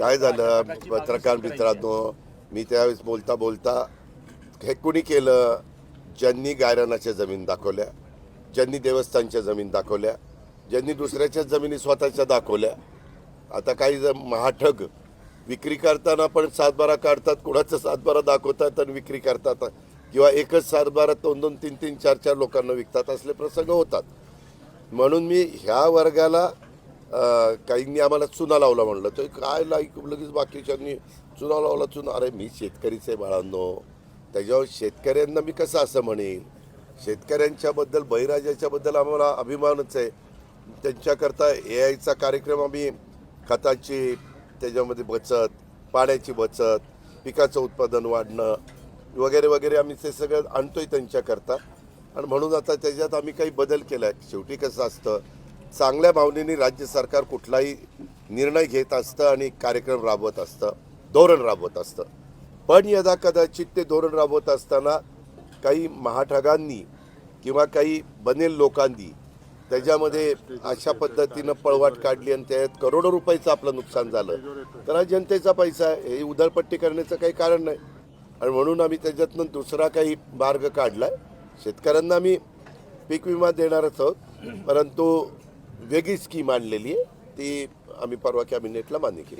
काय झालं पत्रकार मित्रांनो, मी त्यावेळेस बोलता बोलता हे कुणी केलं, ज्यांनी गायरानाच्या जमीन दाखवल्या, ज्यांनी देवस्थानच्या जमीन दाखवल्या, ज्यांनी दुसऱ्याच्या जमिनी स्वतःच्या दाखवल्या. आता काही महाठग विक्री करताना पण सातबारा काढतात, कुणाचं सातबारा दाखवतात आणि विक्री करतात, किंवा एकच सातबारा 2-2, 3-3, 4-4 लोकांना विकतात, असले प्रसंग होतात. म्हणून मी ह्या वर्गाला काहींनी आम्हाला चुना लावला म्हणलं, तर काय लगेच बाकीच्यांनी चुना लावला. चुना, अरे मी शेतकरीच आहे बाळांनो. त्याच्यावर शेतकऱ्यांना मी कसं असं म्हणेन? शेतकऱ्यांच्याबद्दल, बळीराजाच्याबद्दल आम्हाला अभिमानच आहे. त्यांच्याकरता AIचा कार्यक्रम आम्ही खताची त्याच्यामध्ये बचत, पाण्याची बचत, पिकाचं उत्पादन वाढणं वगैरे वगैरे आम्ही ते सगळं आणतोय त्यांच्याकरता. आणि म्हणून आता त्याच्यात आम्ही काही बदल केला आहे. शेवटी कसं असतं, चांगल्या भावनेने राज्य सरकार कुठलाही निर्णय घेत असतं आणि कार्यक्रम राबवत असतं, धोरण राबवत असतं. पण यदा कदाचित ते धोरण राबवत असताना काही महाठगांनी किंवा काही बनेल लोकांनी त्याच्यामध्ये अशा पद्धतीनं पळवाट काढली आणि त्यात करोडो रुपयाचं आपलं नुकसान झालं, तर हा जनतेचा पैसा आहे, हे उधळपट्टी करण्याचं काही कारण नाही. आणि म्हणून आम्ही त्याच्यातनं दुसरा काही मार्ग काढला आहे. शेतकऱ्यांना आम्ही पीक विमा देणारच आहोत, परंतु वेगळी स्कीम आणलेली आहे, ती आम्ही परवा कॅबिनेटला मान्य केली.